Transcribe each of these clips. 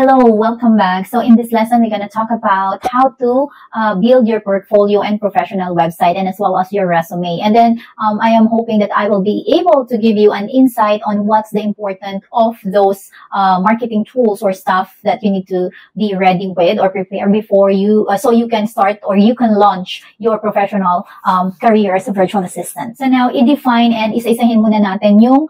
Hello, welcome back. So in this lesson, we're going to talk about how to build your portfolio and professional website, and as well as your resume. And then I am hoping that I will be able to give you an insight on what's the important of those marketing tools or stuff that you need to be ready with or prepare before you, so you can start or you can launch your professional career as a virtual assistant. So now, i-define and isa-isahin muna natin yung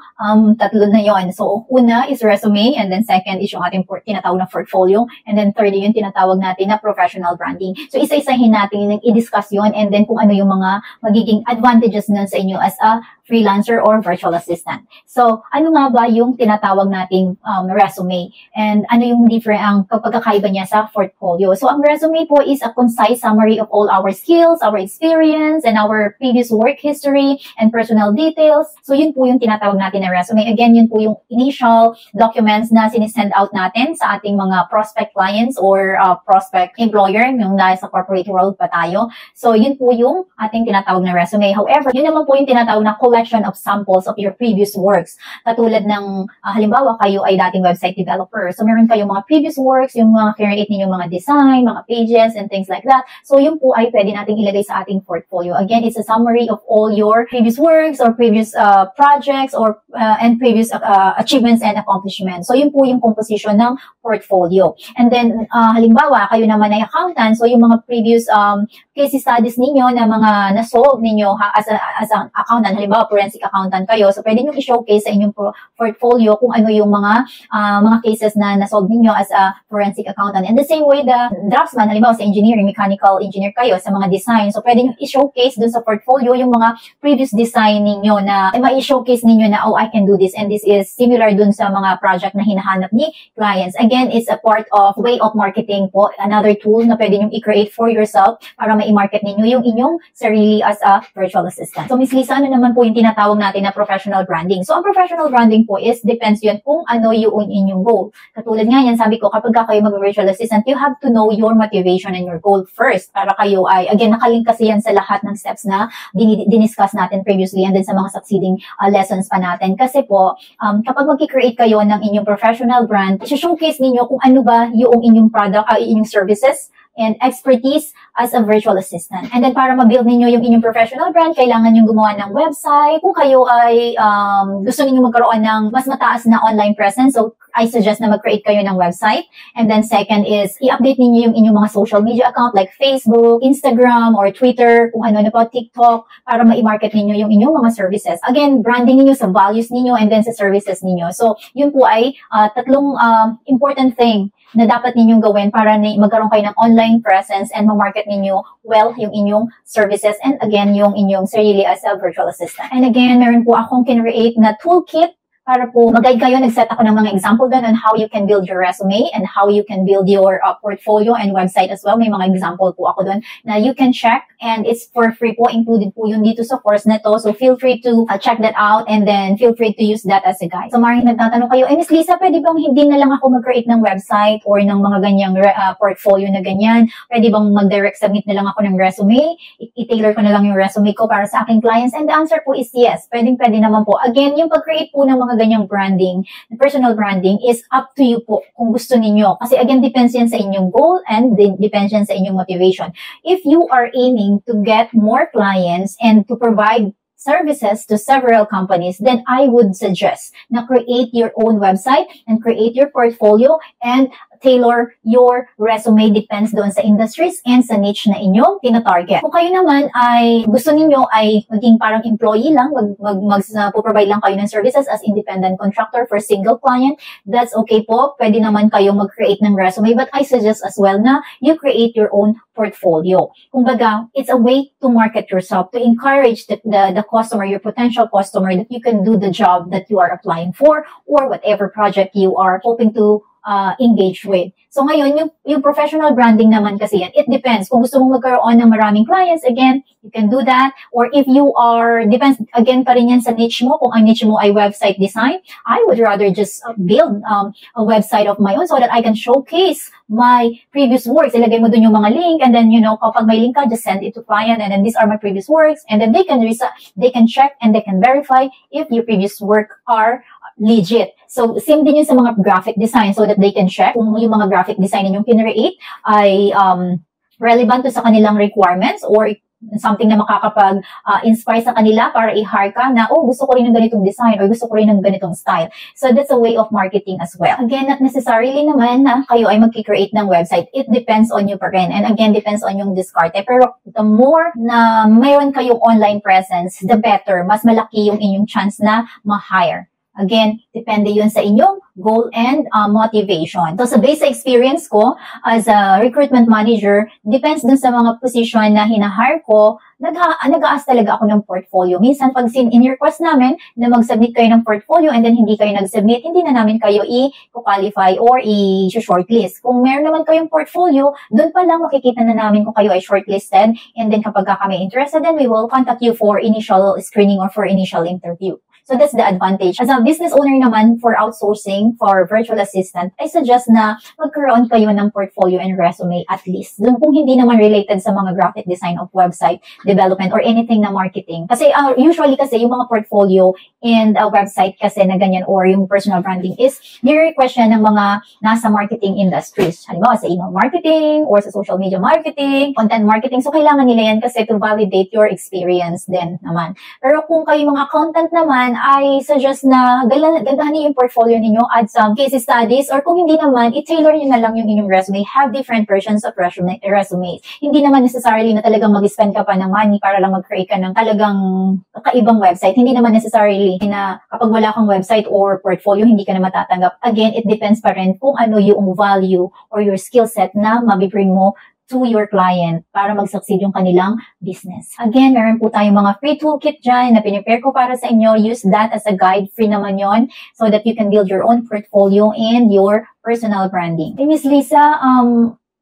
tatlo na yon. So una is resume, and then second is yung ating tinatawag na portfolio, and then third yung tinatawag natin na professional branding. So isa-isahin natin, i-discuss yun, and then kung ano yung mga magiging advantages nun sa inyo as a freelancer or virtual assistant. So ano nga ba yung tinatawag nating resume, and ano yung ang pagkakaiba niya sa portfolio? So ang resume po is a concise summary of all our skills, our experience, and our previous work history and personal details. So yun po yung tinatawag natin na resume. Again, yun po yung initial documents na sinisend out natin sa ating mga prospect clients or prospect employer, yung dahil sa corporate world pa tayo. So yun po yung ating tinatawag na resume. However, yun naman po yung tinatawag na collection of samples of your previous works. Katulad ng halimbawa kayo ay dating website developer. So meron kayong mga previous works, yung mga create ninyong mga design, mga pages, and things like that. So yun po ay pwede nating ilagay sa ating portfolio. Again, it's a summary of all your previous works or previous projects or and previous achievements and accomplishments. So yun po yung composition ng portfolio. And then halimbawa kayo naman ay accountant, so yung mga previous case studies ninyo na mga na-solve ninyo as an accountant, halimbawa forensic accountant kayo, so pwede nyo i-showcase sa inyong portfolio kung ano yung mga cases na na-solve ninyo as a forensic accountant. And the same way, the draftsman, halimbawa sa engineering, mechanical engineer kayo, sa mga design, so pwede nyo i-showcase dun sa portfolio yung mga previous design ninyo na ma-showcase ninyo na, oh, I can do this, and this is similar dun sa mga project na hinahanap ni clients. Again, it's a part of way of marketing po, another tool na pwede nyo i-create for yourself para ma-market ninyo yung inyong sarili as a virtual assistant. So Miss Lisa, ano naman po yung tinatawag natin na professional branding? So ang professional branding po is, depends yun kung ano yung inyong goal. Katulad nga yan, sabi ko, kapag kayo mag-virtual assistant, you have to know your motivation and your goal first para kayo ay, again, nakalink kasi yan sa lahat ng steps na diniscuss natin previously and then sa mga succeeding lessons pa natin. Kasi po, kapag mag-create kayo ng inyong professional brand, i-showcase ninyo kung ano ba yung inyong product, inyong services, and expertise as a virtual assistant. And then para ma-build ninyo yung inyong professional brand, kailangan nyo gumawa ng website. Kung kayo ay gusto niyo magkaroon ng mas mataas na online presence, so I suggest na mag-create kayo ng website. And then second is, i-update ninyo yung inyong mga social media account like Facebook, Instagram, or Twitter, kung ano na po, TikTok, para ma-market ninyo yung inyong mga services. Again, branding ninyo sa values ninyo and then sa services ninyo. So yun po ay tatlong important thing na dapat ninyong gawin para magkaroon kayo ng online presence and ma-market ninyo well yung inyong services, and again, yung inyong sarili as a virtual assistant. And again, meron po akong kinreate na toolkit para po mag-guide kayo. Nag-set ako ng mga example doon on how you can build your resume and how you can build your portfolio and website as well. May mga example po ako doon na you can check, and it's for free po. Included po yun dito sa course na to. So feel free to check that out, and then feel free to use that as a guide. So maraming nagtatanong kayo, Miss Lisa, pwede bang hindi na lang ako mag-create ng website or ng mga ganyang portfolio na ganyan? Pwede bang mag-direct submit na lang ako ng resume? I-tailor ko na lang yung resume ko para sa aking clients? And the answer po is yes. Pwede naman po. Again, yung pag-create po ng mga ganyang branding, personal branding, is up to you po kung gusto ninyo. Kasi again, depends yan sa inyong goal and depends yan sa inyong motivation. If you are aiming to get more clients and to provide services to several companies, then I would suggest na create your own website and create your portfolio and tailor your resume, depends doon sa industries and sa niche na inyong tina-target. Kung kayo naman ay gusto ninyo ay maging parang employee lang, provide lang kayo ng services as independent contractor for single client, that's okay po. Pwede naman kayong mag-create ng resume, but I suggest as well na you create your own portfolio. Kumbaga, it's a way to market yourself, to encourage the customer, your potential customer, that you can do the job that you are applying for or whatever project you are hoping to engage with. So ngayon, yung professional branding naman kasi yan, it depends. Kung gusto mong magkaroon ng maraming clients, again, you can do that. Or if you are, depends, again pa rin yan sa niche mo. Kung ang niche mo ay website design, I would rather just build a website of my own so that I can showcase my previous works. Ilagay mo dun yung mga link, and then, you know, kapag may link ka, just send it to client, and then these are my previous works, and then they can check and they can verify if your previous work are legit. So, same din yun sa mga graphic design so that they can check kung yung mga graphic design ninyong kinreate ay relevant to sa kanilang requirements or something na makakapag-inspire sa kanila para i-hire ka na, oh, gusto ko rin ng ganitong design or gusto ko rin ng ganitong style. So, that's a way of marketing as well. Again, not necessarily naman na kayo ay mag-create ng website. It depends on you pa rin. And again, depends on yung diskarte. Pero the more na mayroon kayong online presence, the better. Mas malaki yung inyong chance na ma-hire. Again, depende yun sa inyong goal and motivation. So, sa basic experience ko as a recruitment manager, depends dun sa mga position na hinahire ko, nag-aas talaga ako ng portfolio. Minsan, pag in-request namin na mag-submit kayo ng portfolio and then hindi kayo nag-submit, hindi na namin kayo i-qualify or i-shortlist. Kung meron naman kayong portfolio, dun pa lang makikita na namin kung kayo ay shortlisted, and then kapag kami interested, then we will contact you for initial screening or for initial interview. So that's the advantage. As a business owner naman for outsourcing, for virtual assistant, I suggest na magkaroon kayo ng portfolio and resume at least. Doon kung hindi naman related sa mga graphic design of website development or anything na marketing. Kasi usually kasi yung mga portfolio and website kasi na ganyan or yung personal branding is nire-request yan ng mga nasa marketing industries. Halimbawa sa email marketing or sa social media marketing, content marketing. So kailangan nila yan kasi to validate your experience din naman. Pero kung kayo mga content naman, I suggest na gandahan yung portfolio ninyo, add some case studies, or kung hindi naman, i-tailor nyo na lang yung inyong resume. Have different versions of resumes. Hindi naman necessarily na talagang mag-spend ka pa ng money para lang mag-create ka ng talagang kakaibang website. Hindi naman necessarily na kapag wala kang website or portfolio, hindi ka na matatanggap. Again, it depends pa rin kung ano yung value or your skill set na mabibring mo to your client para mag-succeed yung kanilang business. Again, meron po tayong mga free toolkit dyan na pinipare ko para sa inyo. Use that as a guide. Free naman yon so that you can build your own portfolio and your personal branding. Hey, Miss Lisa,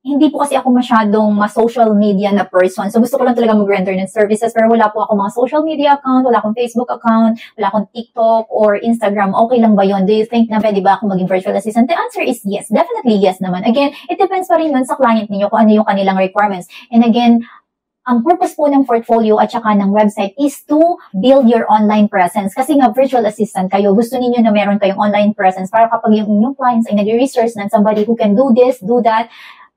hindi po kasi ako masyadong social media na person. So, gusto ko lang talaga mag-render ng services. Pero wala po ako mga social media account, wala akong Facebook account, wala akong TikTok or Instagram. Okay lang ba yun? Do you think na pwede ba ako maging virtual assistant? The answer is yes. Definitely yes naman. Again, it depends pa rin yun sa client ninyo kung ano yung kanilang requirements. And again, ang purpose po ng portfolio at saka ng website is to build your online presence. Kasi nga, virtual assistant kayo, gusto niyo na meron kayong online presence para kapag yung inyong clients ay nag-research na somebody who can do this, do that,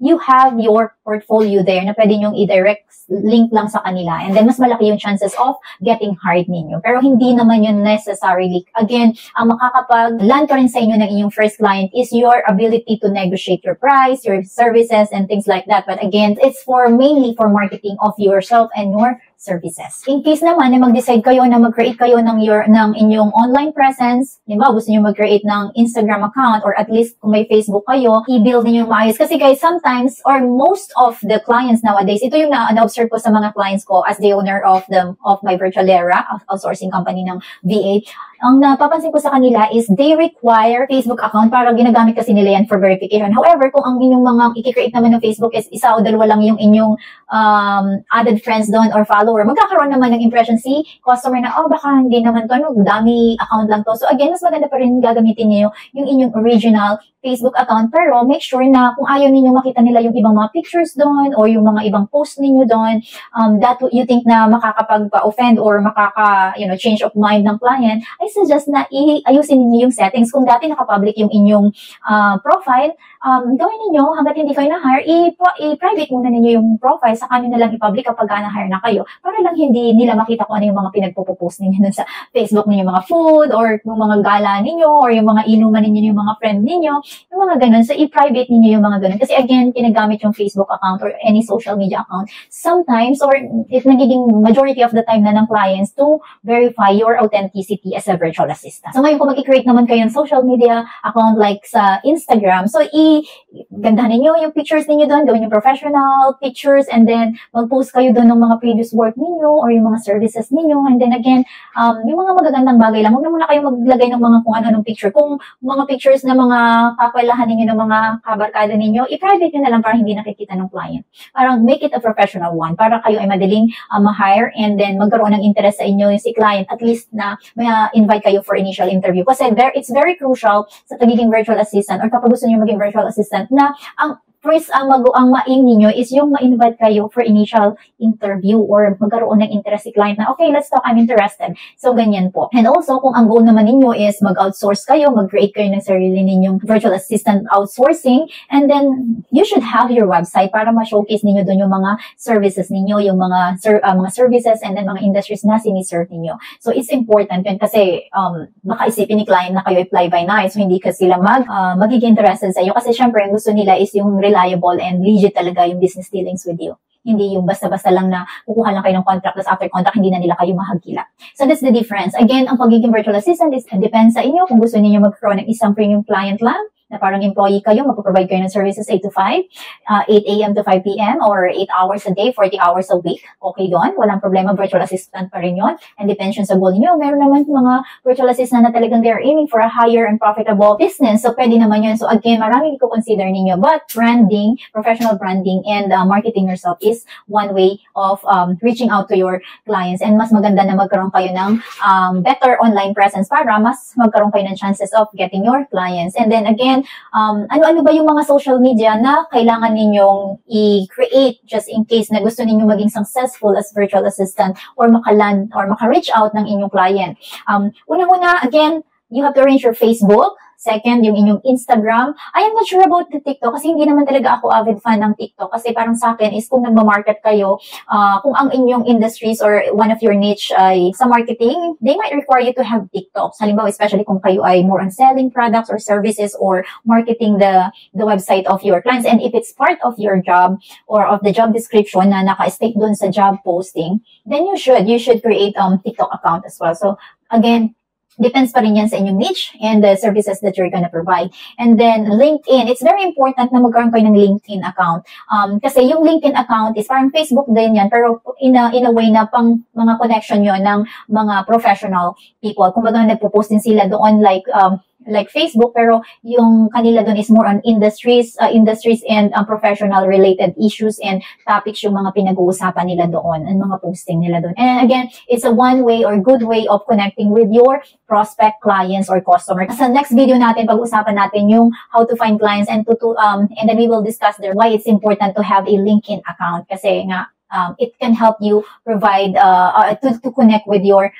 you have your portfolio there na pwede nyong i-direct link lang sa kanila. And then, mas malaki yung chances of getting hired ninyo. Pero hindi naman yun necessarily. Again, ang makakapag-land ka rin sa inyo ng inyong first client is your ability to negotiate your price, your services, and things like that. But again, it's mainly for marketing of yourself and your services. In case naman na mag-decide kayo na mag-create kayo ng inyong online presence, diba, gusto niyo mag-create ng Instagram account or at least kung may Facebook kayo, i-build niyo maayos. Kasi guys, sometimes or most of the clients nowadays, ito yung na-observe ko sa mga clients ko as the owner of my Virtualera, outsourcing company ng VA. Ang napapansin ko sa kanila is they require Facebook account para ginagamit kasi nila yan for verification. However, kung ang inyong mga i-create naman ng Facebook is isa o dalawa lang yung inyong added friends doon or follower, magkakaroon naman ng impression si customer na, oh, baka hindi naman to, dami account lang to. So again, mas maganda pa rin gagamitin niyo yung inyong original Facebook account, pero make sure na kung ayaw ninyo makita nila yung ibang mga pictures doon or yung mga ibang post ninyo doon, that you think na makakapag-offend or change of mind ng client, I suggest na ayusin niyo yung settings. Kung dati nakapublic yung inyong profile, gawin niyo hanggat hindi kayo na-hire, i-private muna ninyo yung profile, sa kanya na lang i-public kapag na-hire na kayo, para lang hindi nila makita kung ano yung mga pinagpo-post ninyo dun sa Facebook ninyo, mga food or yung mga gala ninyo or yung mga inuman ninyo, yung mga friend ninyo, yung mga ganun. So, i-private ninyo yung mga ganun. Kasi again, kinagamit yung Facebook account or any social media account sometimes, or it nagiging majority of the time na ng clients to verify your authenticity as a virtual assistant. So, ngayon kung mag-create naman kayo ng social media account like sa Instagram, so gandahan ninyo yung pictures ninyo doon, gawin yung professional pictures, and then mag-post kayo doon ng mga previous work ninyo or yung mga services ninyo. And then again, yung mga magagandang bagay lang. Huwag na muna kayo maglagay ng mga kung ano-anong picture. Kung mga pictures na mga kakwelahan ninyo ng mga kabarkada ninyo, i-private nyo na lang para hindi nakikita ng client. Parang make it a professional one para kayo ay madaling ma-hire and then magkaroon ng interest sa inyo si client, at least na may invite kayo for initial interview. Kasi it's very crucial sa pagiging virtual assistant or kapag gusto niyo maging virtual assistant na ang first, ang ma-aim ninyo is yung ma-invite kayo for initial interview or magkaroon ng interest si client na, okay, let's talk, I'm interested. So, ganyan po. And also, kung ang goal naman ninyo is mag-outsource kayo, mag-create kayo ng sarili ninyong virtual assistant outsourcing, and then you should have your website para ma-showcase ninyo doon yung mga services ninyo, yung mga services and then mga industries na siniserve ninyo. So, it's important yun kasi baka isipin ni client na kayo apply by night, so hindi ka sila magiging interested sa iyo kasi syempre, ang gusto nila is yung reliable and legit talaga yung business dealings with you. Hindi yung basta-basta lang na kukuha lang kayo ng contract, tapos after contract, hindi na nila kayo mahagkila. So that's the difference. Again, ang pagiging virtual assistant is depends sa inyo kung gusto niyo magkaroon ng isang premium client lang, na parang employee kayo, magpo-provide kayo ng services 8 to 5, 8 a.m. to 5 p.m. or 8 hours a day, 40 hours a week. Okay yun, walang problema, virtual assistant pa rin yun. And depends yun sa goal niyo. Meron naman mga virtual assistant na talagang they are aiming for a higher and profitable business. So pwede naman yun. So again, marami ko consider ninyo. But branding, professional branding and marketing yourself is one way of reaching out to your clients. And mas maganda na magkaroon kayo ng better online presence para mas magkaroon kayo ng chances of getting your clients. And then again, ano-ano ba yung mga social media na kailangan ninyong i-create just in case na gusto ninyong maging successful as virtual assistant or makaland or maka-reach out ng inyong client. Una-una, again, you have to arrange your Facebook. Second, yung inyong Instagram. I am not sure about the TikTok kasi hindi naman talaga ako avid fan ng TikTok kasi parang sa akin is kung nagma-market kayo, kung ang inyong industries or one of your niche ay sa marketing, they might require you to have TikTok. Halimbawa, especially kung kayo ay more on selling products or services or marketing the website of your clients. And if it's part of your job or of the job description na naka-state dun sa job posting, then you should create TikTok account as well. So again, depends pa rin yan sa inyong niche and the services that you're gonna provide. And then, LinkedIn. It's very important na magkaroon kayo ng LinkedIn account. Kasi yung LinkedIn account is parang Facebook din yan, pero in a way na pang mga connection yon ng mga professional people. Kung baga nagpo-post din sila doon like Facebook, pero yung kanila doon is more on industries and professional related issues and topics yung mga pinag-uusapan nila doon and mga posting nila doon. And again, it's a one way or good way of connecting with your prospect clients or customers. Sa next video natin, pag-usapan natin yung how to find clients and and then we will discuss there why it's important to have a LinkedIn account kasi nga it can help you provide to connect with your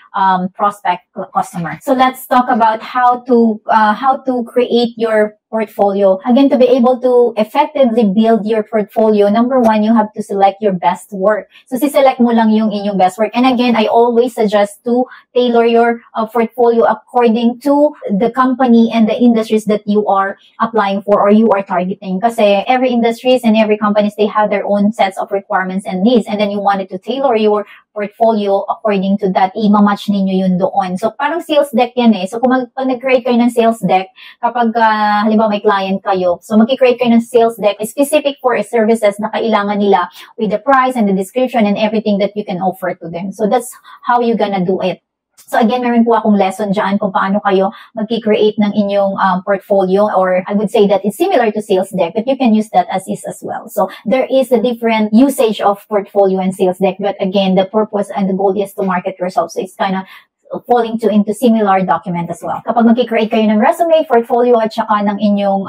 prospect customer. So let's talk about how to create your portfolio. Again, to be able to effectively build your portfolio, number one, you have to select your best work. So, siselect mo lang yung inyong best work. And again, I always suggest to tailor your portfolio according to the company and the industries that you are applying for or you are targeting. Kasi every industries and every companies, they have their own sets of requirements and needs. And then you wanted to tailor your portfolio according to that, i-match ninyo yun doon. So, parang sales deck yan eh. So, pag nag-create kayo ng sales deck, kapag halimbawa may client kayo, so mag-create kayo ng sales deck specific for services na kailangan nila with the price and the description and everything that you can offer to them. So, that's how you gonna do it. So again, meron po akong lesson dyan kung paano kayo mag-create ng inyong portfolio, or I would say that it's similar to sales deck, but you can use that as is as well. So there is a different usage of portfolio and sales deck, but again, the purpose and the goal is to market yourself. So it's kind of falling into similar document as well. Kapag mag-create kayo ng resume, portfolio at saka ng inyong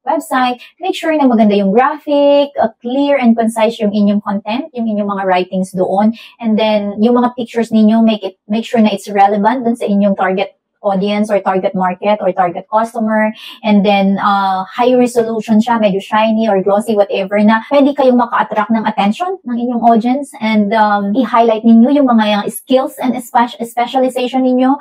website, make sure na maganda yung graphic, clear and concise yung inyong content, yung inyong mga writings doon. And then, yung mga pictures ninyo, make sure na it's relevant dun sa inyong target audience or target market or target customer. And then, high resolution siya, medyo shiny or glossy, whatever, na pwede kayong maka-attract ng attention ng inyong audience and i-highlight ninyo yung mga skills and specialization ninyo.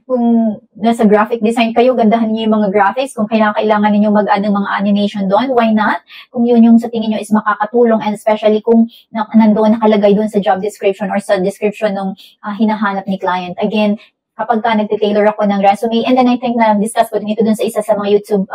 Kung nasa graphic design kayo, gandahan niyo yung mga graphics. Kung kailangan ninyo mag-add ng mga animation doon, why not? Kung yun yung sa tingin nyo is makakatulong, and especially kung nandoon nakalagay doon sa job description or sa description ng hinahanap ni client. Again, kapag ka nagtitailor ako ng resume, and then I think na discuss ko din ito dun sa isa sa mga YouTube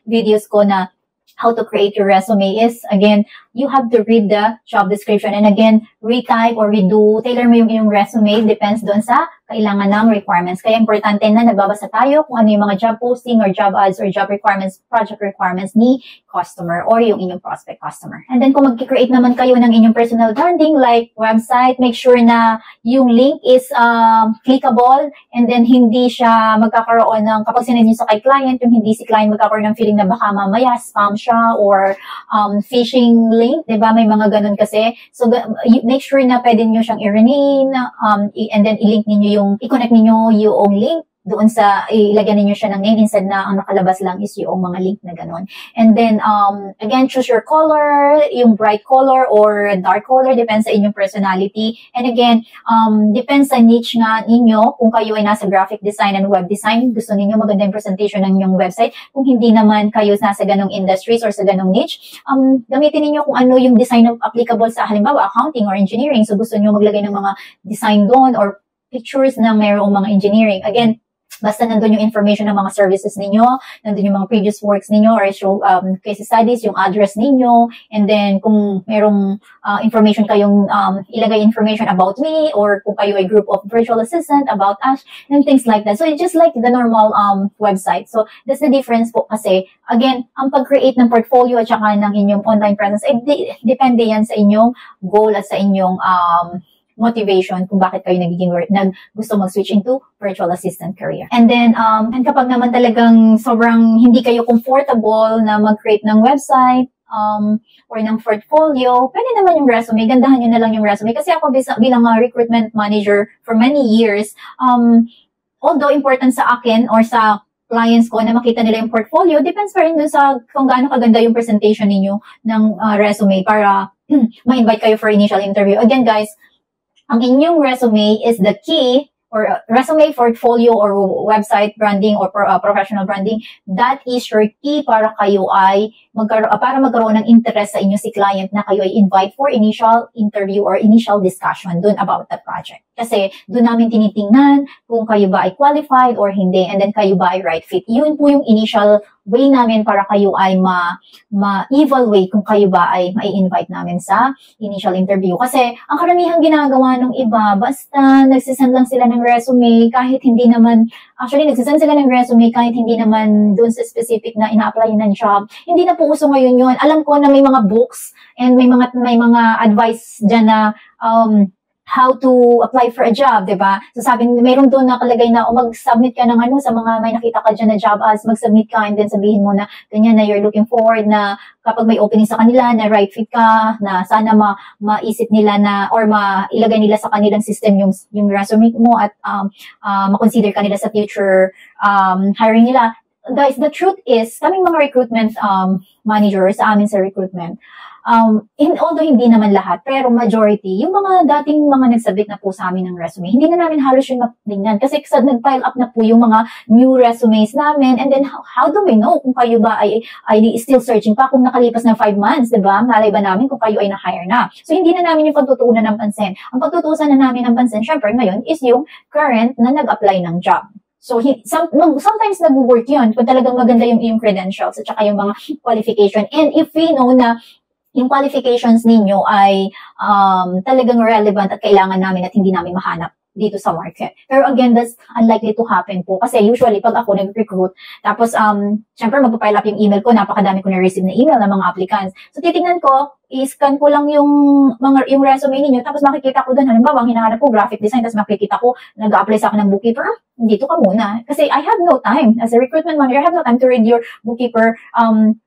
videos ko na how to create your resume is, again, you have to read the job description and again, retype or redo, tailor mo yung iyong resume, depends doon sa kailangan ng requirements. Kaya importante na nagbabasa tayo kung ano yung mga job posting or job ads or job requirements, project requirements ni customer or yung inyong prospect customer. And then kung mag-create naman kayo ng inyong personal branding like website, make sure na yung link is clickable and then hindi siya magkakaroon ng, kapag sinend nyo sa kay client, yung hindi si client magkakaroon ng feeling na baka mamaya spam siya or phishing link, diba? May mga ganun kasi. So, make sure na pwede nyo siyang i-rename, and then i-link ninyo i-connect ninyo yung link doon sa, ilagyan ninyo siya ng name instead na ang nakalabas lang is yung mga link na ganun. And then, again, choose your color, yung bright color or dark color, depends sa inyong personality. And again, depends sa niche nga ninyo, kung kayo ay nasa graphic design and web design, gusto ninyo maganda yung presentation ng inyong website. Kung hindi naman kayo nasa ganong industries or sa ganong niche, gamitin ninyo kung ano yung design of applicable sa halimbawa, accounting or engineering. So, gusto nyo maglagay ng mga design doon or pictures na mayroong mga engineering. Again, basta nandun yung information ng mga services ninyo, nandun yung mga previous works ninyo or show case studies, yung address ninyo, and then kung merong information kayong ilagay information about me or kung kayo ay group of virtual assistant, about us, and things like that. So it's just like the normal website. So that's the difference po kasi, again, ang pag-create ng portfolio at saka ng inyong online presence, depende yan sa inyong goal at sa inyong motivation kung bakit kayo gusto mag-switch into virtual assistant career. And then, and kapag naman talagang sobrang hindi kayo comfortable na mag-create ng website, or ng portfolio, pwede naman yung resume, gandahan nyo na lang yung resume. Kasi ako bilang recruitment manager for many years, although important sa akin or sa clients ko na makita nila yung portfolio, depends pa rin dun sa kung gaano kaganda yung presentation ninyo ng resume para ma-invite kayo for initial interview. Again guys, ang inyong resume is the key, or resume, portfolio, or website branding, or professional branding. That is your key para kayo ay magkaroon ng interest sa inyo si client na kayo ay invite for initial interview or initial discussion dun about the project. Kasi dun namin tinitingnan kung kayo ba ay qualified or hindi, and then kayo ba ay right fit. Yun po yung initial way namin para kayo ay ma-evaluate kung kayo ba ay mai-invite namin sa initial interview. Kasi ang karamihang ginagawa ng iba, basta nagsisend lang sila ng resume kahit hindi naman, actually nagsisend sila ng resume kahit hindi naman dun sa specific na ina-apply ng job. Hindi na po uso ngayon yun. Alam ko na may mga books and may mga advice dyan na how to apply for a job, diba? So sabi, mayroon doon nakalagay na mag-submit ka ng sa mga may nakita ka dyan na job ads, mag-submit ka and then sabihin mo na ganyan na you're looking forward na kapag may opening sa kanila na right fit ka, na sana maisip nila na or mailagay nila sa kanilang system yung resume mo at makonsider ka nila sa future hiring nila. Guys, the truth is, kaming mga recruitment managers sa amin sa recruitment, although hindi naman lahat, pero majority, yung mga dating mga nagsubmit na po sa amin ng resume, hindi na namin halos yung matingnan. Kasi nag-pile up na po yung mga new resumes namin. And then, how do we know kung kayo ba ay still searching pa kung nakalipas ng 5 months, diba? Malay ba namin kung kayo ay na-hire na? So, hindi na namin yung pagtutuunan ng pansin. Ang pagtutuusan na namin ng pansin, syempre ngayon, is yung current na nag-apply ng job. So, sometimes nag-work yun kung talagang maganda yung credentials at saka yung mga qualification. And if we know na yung qualifications ninyo ay talagang relevant at kailangan namin at hindi namin mahanap dito sa market. Pero again, that's unlikely to happen po. Kasi usually, pag ako nag-recruit, tapos, syempre, magpapile up yung email ko, napakadami ko na-receive na email ng mga applicants. So, titignan ko, i-scan ko lang yung resume ninyo, tapos makikita ko doon, halimbawa, ang hinahanap ko, graphic design, tapos makikita ko, nag-a-apply sa akin ng bookkeeper, dito ka muna. Kasi I have no time. As a recruitment manager, I have no time to read your bookkeeper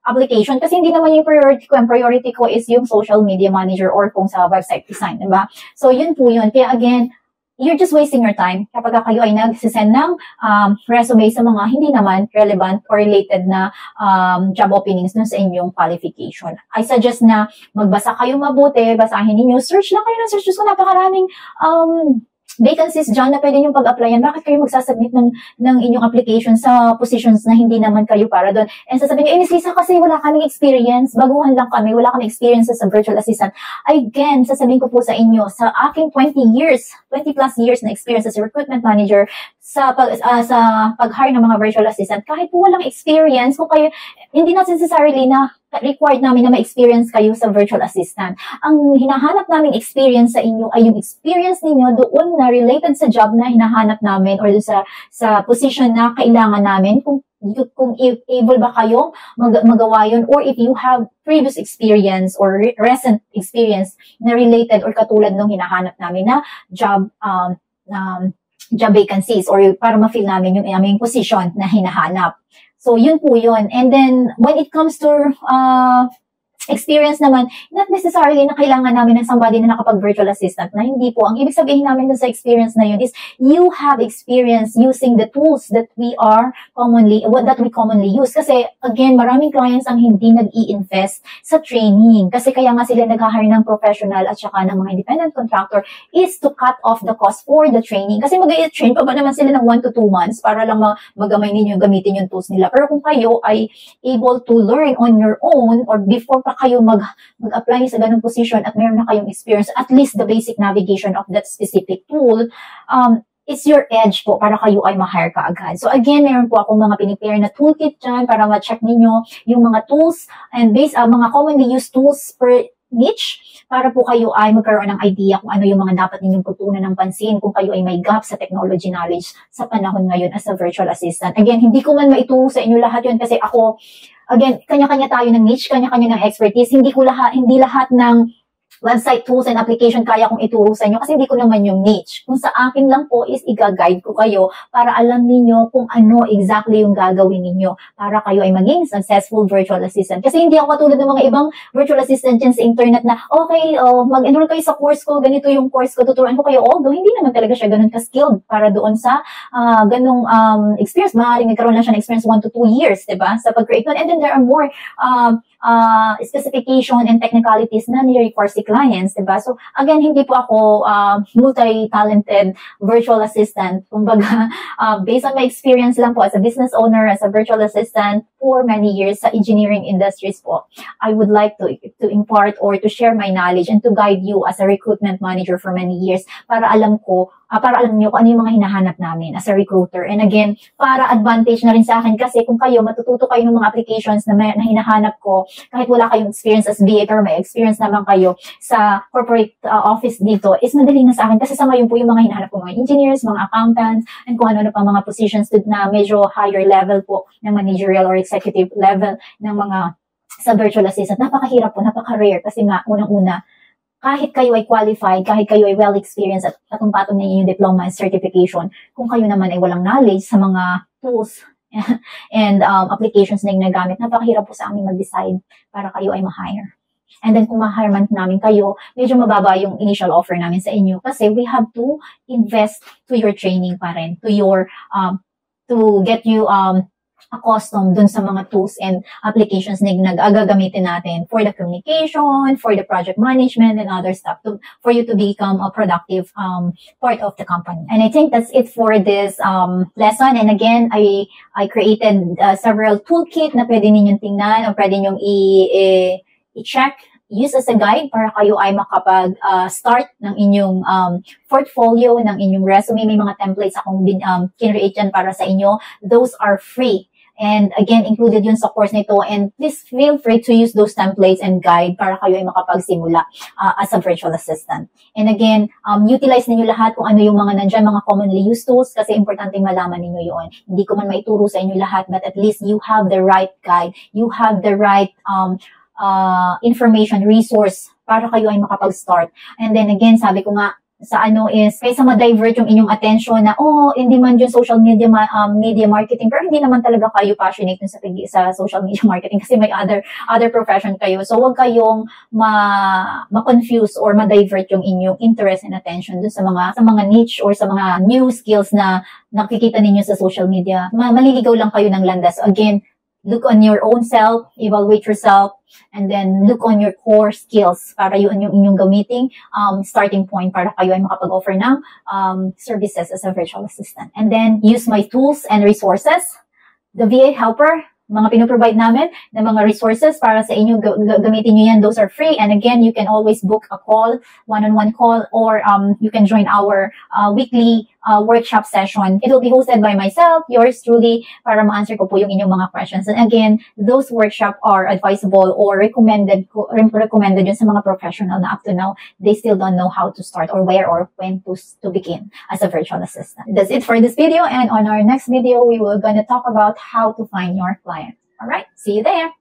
application kasi hindi naman yung priority ko. Ang priority ko is yung social media manager or kung sa website design, diba? So, yun po yun. Kaya again, you're just wasting your time kapag kayo ay nagsisend ng resume sa mga hindi naman relevant or related na job openings dun sa inyong qualification. I suggest na magbasa kayo mabuti, basahin ninyo, search lang kayo ng search. Just ko napakaraming vacancies dyan na pwede nyo pag-applyan. Bakit kayo magsasubmit ng inyong application sa positions na hindi naman kayo para doon? And sasabihin nyo, Miss Lisa, kasi wala kaming experience. Baguhan lang kami. Wala kaming experience sa virtual assistant. Again, sasabihin ko po sa inyo, sa aking 20 plus years na experience as a recruitment manager, sa pag-hire ng mga virtual assistant, kahit po walang experience, kung kayo, hindi not necessarily na required namin na ma-experience kayo sa virtual assistant. Ang hinahanap naming experience sa inyo ay yung experience ninyo doon na related sa job na hinahanap namin or sa position na kailangan namin. Kung able ba kayong magawa yun, or if you have previous experience or recent experience na related or katulad nung hinahanap namin na job vacancies or para ma-fill namin yung aming position na hinahanap. So, yun po yun. And then, when it comes to experience naman, not necessarily na kailangan namin ng somebody na nakapag-virtual assistant na hindi po. Ang ibig sabihin namin dun sa experience na yun is you have experience using the tools that we commonly use. Kasi, again, maraming clients ang hindi nag-i-invest sa training. Kasi kaya nga sila nag-hire ng professional at saka ng mga independent contractor is to cut off the cost for the training. Kasi mag-i-train pa ba naman sila ng 1 to 2 months para lang magamay ninyo, gamitin yung tools nila. Pero kung kayo ay able to learn on your own or before pa kayo mag-apply sa ganung position at mayroon na kayong experience, at least the basic navigation of that specific tool, it's your edge po para kayo ay ma-hire ka agad. So again, meron po akong mga pinipare na toolkit dyan para ma-check ninyo yung mga tools and mga commonly used tools per niche para po kayo ay magkaroon ng idea kung ano yung mga dapat ninyong pagtuunan ng pansin kung kayo ay may gap sa technology knowledge sa panahon ngayon as a virtual assistant. Again, hindi ko man maituro sa inyo lahat yun kasi ako, again, kanya-kanya tayo ng niche, kanya-kanya ng expertise. Hindi lahat ng website tools and application kaya kong ituro sa inyo kasi hindi ko naman yung niche. Kung sa akin lang po is i-guide ko kayo para alam niyo kung ano exactly yung gagawin ninyo para kayo ay maging successful virtual assistant. Kasi hindi ako katulad ng mga ibang virtual assistant dyan sa internet na, okay, mag-enroll kayo sa course ko, ganito yung course ko, tuturuan ko kayo. Although, hindi naman talaga siya ganun ka-skilled para doon sa ganung experience. Maaaring nagkaroon lang siya ng experience 1 to 2 years, diba? Sa pag-create nun. And then there are more specification and technicalities na ni-require si clients, diba? So, again, hindi po ako multi-talented virtual assistant. Kumbaga, based on my experience lang po as a business owner, as a virtual assistant for many years sa engineering industries po, I would like to impart or to share my knowledge and to guide you as a recruitment manager for many years para alam niyo kung ano yung mga hinahanap namin as a recruiter. And again, para advantage na rin sa akin kasi kung kayo, matututo kayo ng mga applications na hinahanap ko, kahit wala kayong experience as VA, pero may experience naman kayo sa corporate office dito, is madali na sa akin kasi sa ngayon po yung mga hinahanap ko, mga engineers, mga accountants, and kung ano-ano pa mga positions na medyo higher level po ng managerial or executive level ng mga sa virtual assistant. Napakahirap po, napaka-rare kasi nga, unang-una, kahit kayo ay qualified, kahit kayo ay well-experienced at patong-patong ninyo yung diploma and certification, kung kayo naman ay walang knowledge sa mga tools and applications na yung nagamit, napakahirap po sa amin mag-decide para kayo ay ma-hire. And then kung ma-hire man namin kayo, medyo mababa yung initial offer namin sa inyo kasi we have to invest to your training pa rin, to get you accustomed dun sa mga tools and applications na gagamitin natin for the communication, for the project management, and other stuff for you to become a productive part of the company. And I think that's it for this lesson. And again, I created several toolkit na pwede ninyong tingnan o pwede ninyong i-check, use as a guide para kayo ay makapag-start ng inyong portfolio, ng inyong resume. May mga templates akong kinreate dyan para sa inyo. Those are free. And again, included yun sa course nito. And please feel free to use those templates and guide para kayo ay makapagsimula as a virtual assistant. And again, utilize ninyo lahat kung ano yung mga nandyan, mga commonly used tools kasi importante malaman ninyo yun. Hindi ko man maituro sa inyo lahat, but at least you have the right guide. You have the right information, resource para kayo ay makapag-start. And then again, sabi ko nga, sa is, kaysa ma-divert yung inyong attention na, hindi man yung social media media marketing, pero hindi naman talaga kayo passionate sa social media marketing kasi may other profession kayo. So, huwag kayong ma-confuse or ma-divert yung inyong interest and attention dun sa mga niche or sa mga new skills na nakikita ninyo sa social media. Maliligaw lang kayo ng landas. So, again, look on your own self, evaluate yourself, and then look on your core skills para yun yung inyong gamiting starting point para kayo ay makapag-offer ng services as a virtual assistant. And then use my tools and resources. The VA Helper, mga pinoprovide namin na mga resources para sa inyo, gamitin nyo yan. Those are free. And again, you can always book a call, one-on-one call, or you can join our weekly workshop session. It will be hosted by myself, yours truly, para ma-answer ko po yung inyong mga questions. And again, those workshop are advisable or recommended yun sa mga professional na up to now, they still don't know how to start or where or when to begin as a virtual assistant. That's it for this video, and on our next video, we will gonna talk about how to find your client. All right, see you there.